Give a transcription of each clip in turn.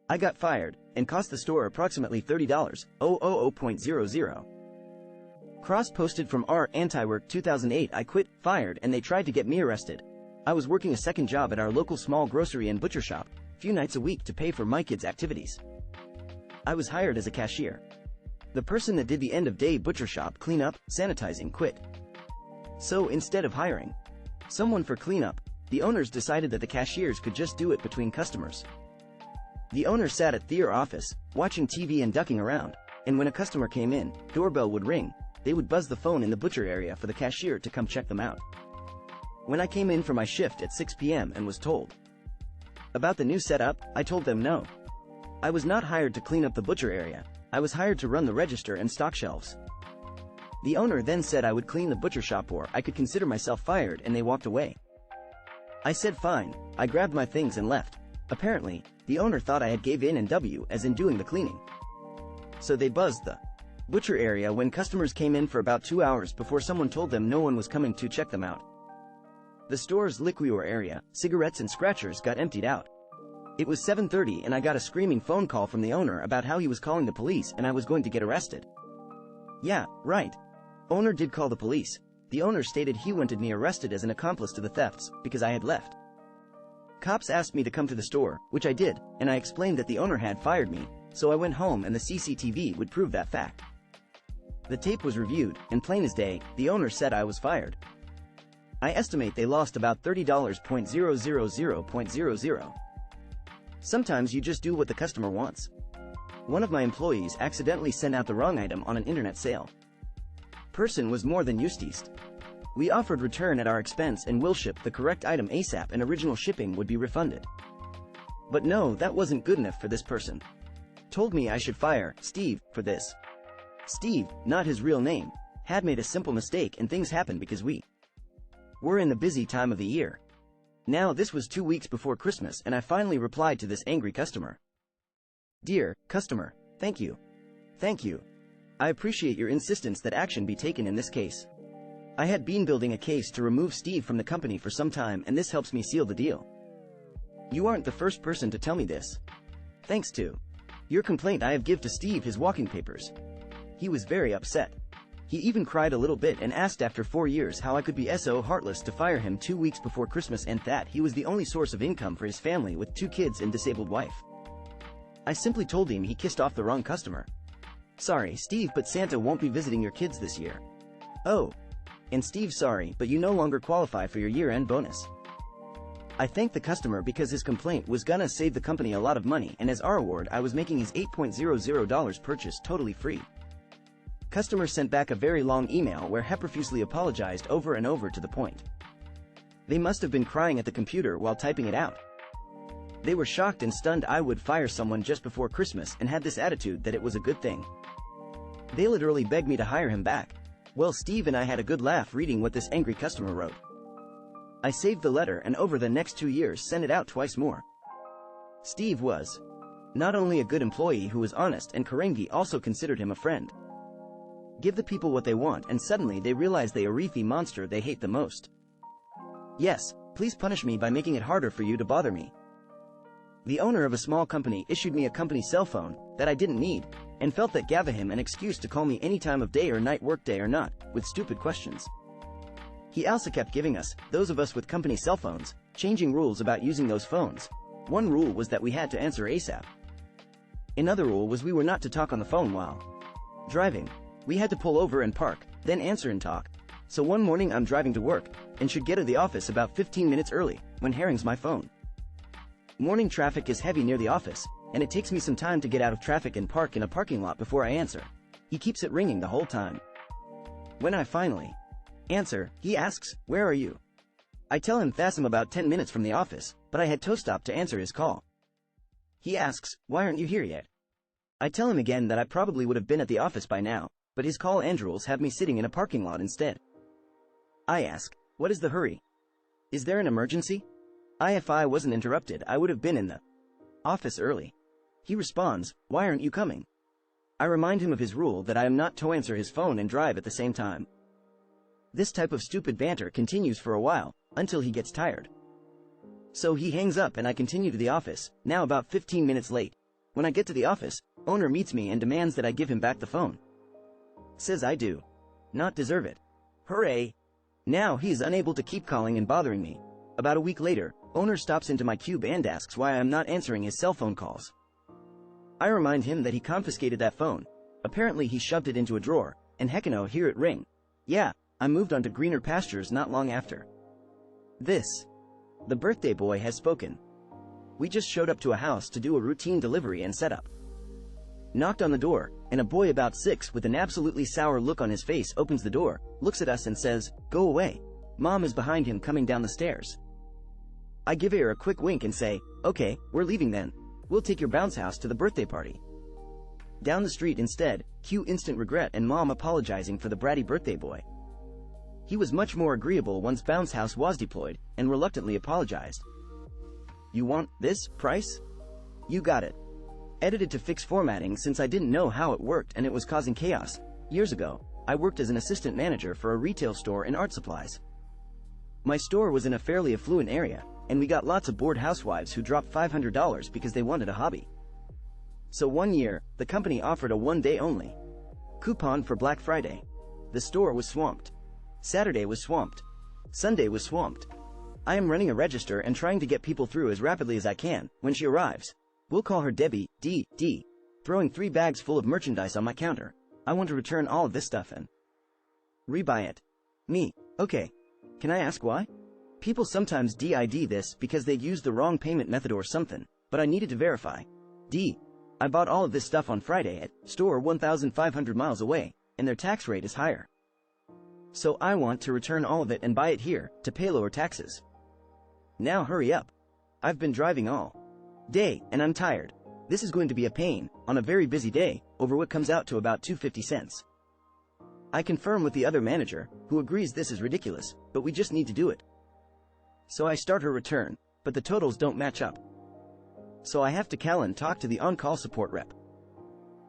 I got fired, and cost the store approximately $30,000. Cross posted from R. Anti-Work 2008. I quit, fired, and they tried to get me arrested. I was working a second job at our local small grocery and butcher shop, few nights a week to pay for my kids' activities. I was hired as a cashier. The person that did the end-of-day butcher shop cleanup, sanitizing quit. So instead of hiring someone for cleanup, the owners decided that the cashiers could just do it between customers. The owner sat at their office, watching TV and ducking around, and when a customer came in, doorbell would ring, they would buzz the phone in the butcher area for the cashier to come check them out. When I came in for my shift at 6 p.m. and was told about the new setup, I told them no. I was not hired to clean up the butcher area, I was hired to run the register and stock shelves. The owner then said I would clean the butcher shop or I could consider myself fired, and they walked away. I said fine, I grabbed my things and left. Apparently, the owner thought I had gave in and W as in doing the cleaning. So they buzzed the butcher area when customers came in for about 2 hours before someone told them no one was coming to check them out. The store's liqueur area, cigarettes and scratchers got emptied out. It was 7:30 and I got a screaming phone call from the owner about how he was calling the police and I was going to get arrested. Yeah, right. Owner did call the police. The owner stated he wanted me arrested as an accomplice to the thefts because I had left. Cops asked me to come to the store, which I did, and I explained that the owner had fired me, so I went home and the CCTV would prove that fact. The tape was reviewed, and plain as day, the owner said I was fired. I estimate they lost about $30,000.000.00. Sometimes you just do what the customer wants. One of my employees accidentally sent out the wrong item on an internet sale. Person was more than used. We offered return at our expense and will ship the correct item ASAP and original shipping would be refunded. But no, that wasn't good enough for this person. Told me I should fire Steve for this. Steve, not his real name, had made a simple mistake and things happened because we were in the busy time of the year. Now this was 2 weeks before Christmas and I finally replied to this angry customer. Dear customer, thank you. Thank you. I appreciate your insistence that action be taken in this case. I had been building a case to remove Steve from the company for some time and this helps me seal the deal. You aren't the first person to tell me this. Thanks to your complaint I have give to Steve his walking papers. He was very upset. He even cried a little bit and asked after 4 years how I could be so heartless to fire him 2 weeks before Christmas and that he was the only source of income for his family with 2 kids and disabled wife. I simply told him he kissed off the wrong customer. Sorry, Steve, but Santa won't be visiting your kids this year. Oh. And Steve, sorry, but you no longer qualify for your year-end bonus. I thanked the customer because his complaint was gonna save the company a lot of money and as our reward I was making his $8.00 purchase totally free. Customer sent back a very long email where he profusely apologized over and over to the point. They must have been crying at the computer while typing it out. They were shocked and stunned I would fire someone just before Christmas and had this attitude that it was a good thing. They literally begged me to hire him back. Well, Steve and I had a good laugh reading what this angry customer wrote. I saved the letter and over the next 2 years sent it out twice more. Steve was not only a good employee who was honest and Karengi also considered him a friend. Give the people what they want and suddenly they realize they are the monster they hate the most. Yes, please punish me by making it harder for you to bother me. The owner of a small company issued me a company cell phone that I didn't need and felt that gave him an excuse to call me any time of day or night, workday or not, with stupid questions. He also kept giving us, those of us with company cell phones, changing rules about using those phones. One rule was that we had to answer ASAP. Another rule was we were not to talk on the phone while driving. We had to pull over and park, then answer and talk. So one morning I'm driving to work, and should get to the office about 15 minutes early, when he rings my phone. Morning traffic is heavy near the office, and it takes me some time to get out of traffic and park in a parking lot before I answer. He keeps it ringing the whole time. When I finally answer, he asks, "Where are you?" I tell him I'm about 10 minutes from the office, but I had to stop to answer his call. He asks, "Why aren't you here yet?" I tell him again that I probably would have been at the office by now, but his call and rules have me sitting in a parking lot instead. I ask, "What is the hurry? Is there an emergency?" If I wasn't interrupted, I would have been in the office early. He responds, "Why aren't you coming?" I remind him of his rule that I am not to answer his phone and drive at the same time. This type of stupid banter continues for a while, until he gets tired. So he hangs up and I continue to the office, now about 15 minutes late. When I get to the office, owner meets me and demands that I give him back the phone. Says I do not deserve it. Hooray! Now he is unable to keep calling and bothering me. About a week later, owner stops into my cube and asks why I am not answering his cell phone calls. I remind him that he confiscated that phone. Apparently he shoved it into a drawer, and heckin' hear it ring. Yeah, I moved on to greener pastures not long after. The birthday boy has spoken. We just showed up to a house to do a routine delivery and setup. Knocked on the door, and a boy about 6 with an absolutely sour look on his face opens the door, looks at us and says, "Go away." Mom is behind him coming down the stairs. I give her a quick wink and say, "Okay, we're leaving then. We'll take your bounce house to the birthday party." Down the street instead, cue instant regret and mom apologizing for the bratty birthday boy. He was much more agreeable once bounce house was deployed, and reluctantly apologized. "You want this price? You got it." Edited to fix formatting since I didn't know how it worked and it was causing chaos. Years ago, I worked as an assistant manager for a retail store in art supplies. My store was in a fairly affluent area, and we got lots of bored housewives who dropped $500 because they wanted a hobby. So one year, the company offered a one-day only coupon for Black Friday. The store was swamped. Saturday was swamped. Sunday was swamped. I am running a register and trying to get people through as rapidly as I can. When she arrives, we'll call her Debbie, D, throwing 3 bags full of merchandise on my counter. I want to return all of this stuff and rebuy it. Me, okay. Can I ask why? People sometimes DID this because they'd used the wrong payment method or something, but I needed to verify. I bought all of this stuff on Friday at store 1,500 miles away, and their tax rate is higher. So I want to return all of it and buy it here, to pay lower taxes. Now hurry up. I've been driving all day, and I'm tired. This is going to be a pain, on a very busy day, over what comes out to about 250 cents. I confirm with the other manager, who agrees this is ridiculous, but we just need to do it. So I start her return, but the totals don't match up. So I have to call and talk to the on-call support rep.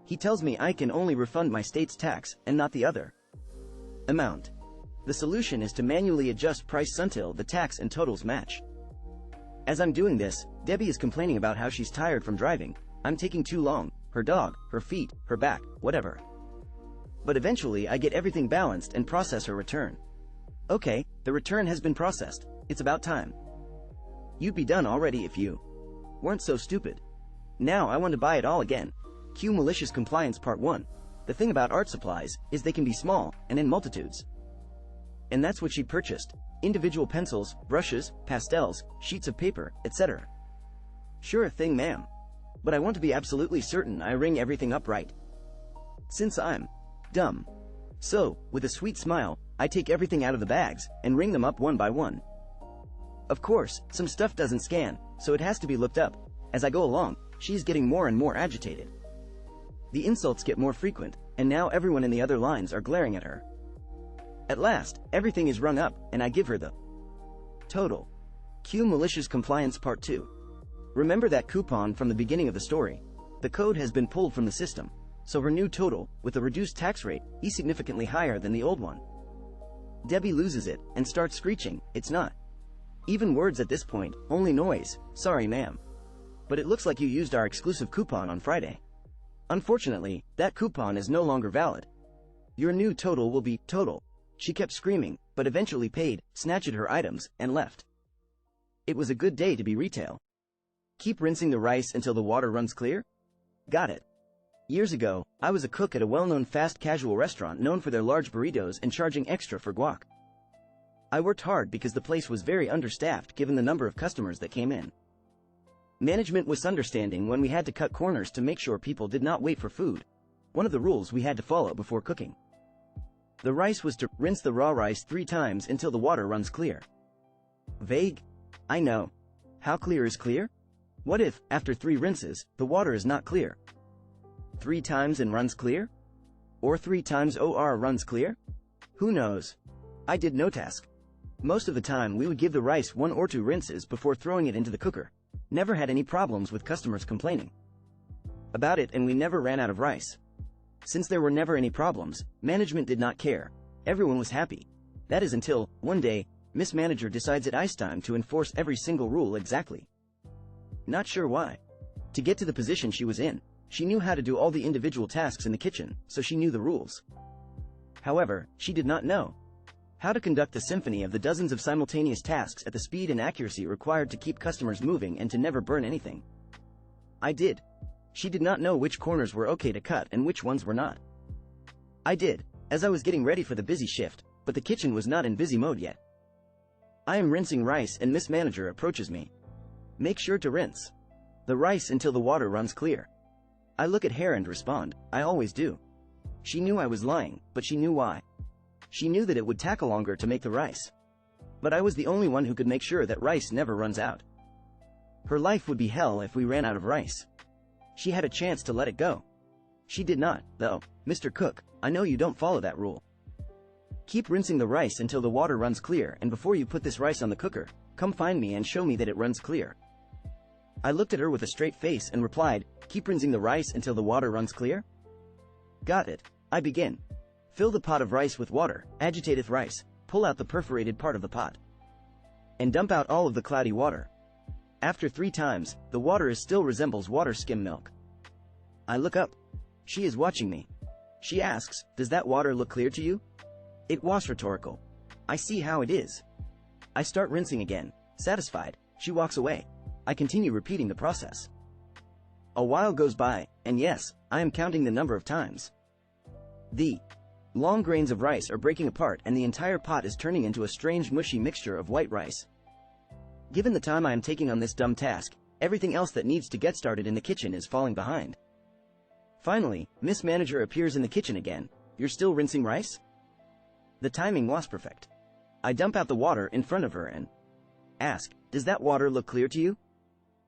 He tells me I can only refund my state's tax, and not the other amount. The solution is to manually adjust price until the tax and totals match. As I'm doing this, Debbie is complaining about how she's tired from driving. I'm taking too long, her dog, her feet, her back, whatever. But eventually I get everything balanced and process her return. Okay, the return has been processed. It's about time. You'd be done already if you weren't so stupid. Now I want to buy it all again. Cue Malicious Compliance Part 1. The thing about art supplies is they can be small and in multitudes. And that's what she purchased. Individual pencils, brushes, pastels, sheets of paper, etc. Sure thing, ma'am. But I want to be absolutely certain I ring everything up right. Since I'm dumb. So, with a sweet smile, I take everything out of the bags and ring them up one by one. Of course, some stuff doesn't scan, so it has to be looked up. As I go along, she's getting more and more agitated. The insults get more frequent, and now everyone in the other lines are glaring at her. At last, everything is rung up, and I give her the total. Cue Malicious Compliance Part 2. Remember that coupon from the beginning of the story? The code has been pulled from the system, so her new total, with a reduced tax rate, is significantly higher than the old one. Debbie loses it, and starts screeching, "It's not even words at this point, only noise, sorry ma'am. But it looks like you used our exclusive coupon on Friday. Unfortunately, that coupon is no longer valid. Your new total will be total." She kept screaming, but eventually paid, snatched her items, and left. It was a good day to be retail. Keep rinsing the rice until the water runs clear? Got it. Years ago, I was a cook at a well-known fast casual restaurant known for their large burritos and charging extra for guac. I worked hard because the place was very understaffed given the number of customers that came in. Management was understanding when we had to cut corners to make sure people did not wait for food. One of the rules we had to follow before cooking. The rice was to rinse the raw rice 3 times until the water runs clear. Vague? I know. How clear is clear? What if, after 3 rinses, the water is not clear? 3 times and runs clear? Or 3 times OR runs clear? Who knows? I did no task. Most of the time we would give the rice 1 or 2 rinses before throwing it into the cooker. Never had any problems with customers complaining about it, and we never ran out of rice. Since there were never any problems, management did not care. Everyone was happy. That is until, one day, Miss Manager decides it's time to enforce every single rule exactly. Not sure why. To get to the position she was in, she knew how to do all the individual tasks in the kitchen, so she knew the rules. However, she did not know how to conduct the symphony of the dozens of simultaneous tasks at the speed and accuracy required to keep customers moving and to never burn anything. I did. She did not know which corners were okay to cut and which ones were not. I did, as I was getting ready for the busy shift, but the kitchen was not in busy mode yet. I am rinsing rice and Miss Manager approaches me. Make sure to rinse the rice until the water runs clear. I look at her and respond, I always do. She knew I was lying, but she knew why. She knew that it would take longer to make the rice. But I was the only one who could make sure that rice never runs out. Her life would be hell if we ran out of rice. She had a chance to let it go. She did not, though. Mr. Cook, I know you don't follow that rule. Keep rinsing the rice until the water runs clear, and before you put this rice on the cooker, come find me and show me that it runs clear. I looked at her with a straight face and replied, keep rinsing the rice until the water runs clear? Got it. I begin. Fill the pot of rice with water, agitateth rice, pull out the perforated part of the pot, and dump out all of the cloudy water. After 3 times, the water still resembles water skim milk. I look up. She is watching me. She asks, does that water look clear to you? It was rhetorical. I see how it is. I start rinsing again. Satisfied, she walks away. I continue repeating the process. A while goes by, and yes, I am counting the number of times. The long grains of rice are breaking apart and the entire pot is turning into a strange mushy mixture of white rice. Given the time I am taking on this dumb task, everything else that needs to get started in the kitchen is falling behind. Finally, Miss Manager appears in the kitchen again. You're still rinsing rice? The timing was perfect. I dump out the water in front of her and ask, does that water look clear to you?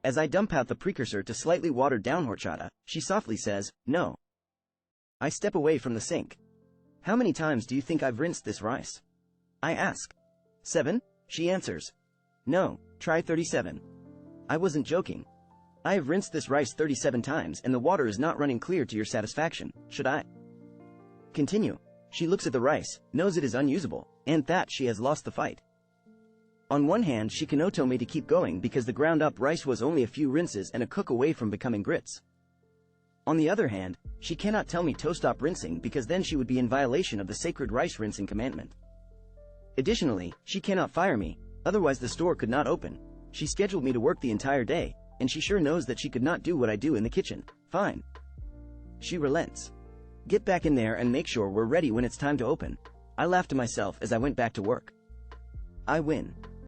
As I dump out the precursor to slightly watered down horchata, she softly says, no. I step away from the sink. How many times do you think I've rinsed this rice? I ask. 7? She answers. No, try 37. I wasn't joking. I have rinsed this rice 37 times and the water is not running clear to your satisfaction, should I continue? She looks at the rice, knows it is unusable, and that she has lost the fight. On one hand, she cannot tell me to keep going because the ground up rice was only a few rinses and a cook away from becoming grits. On the other hand, she cannot tell me to stop rinsing because then she would be in violation of the sacred rice rinsing commandment. Additionally, she cannot fire me, otherwise the store could not open. She scheduled me to work the entire day, and she sure knows that she could not do what I do in the kitchen. Fine. She relents. Get back in there and make sure we're ready when it's time to open. I laughed to myself as I went back to work. I win.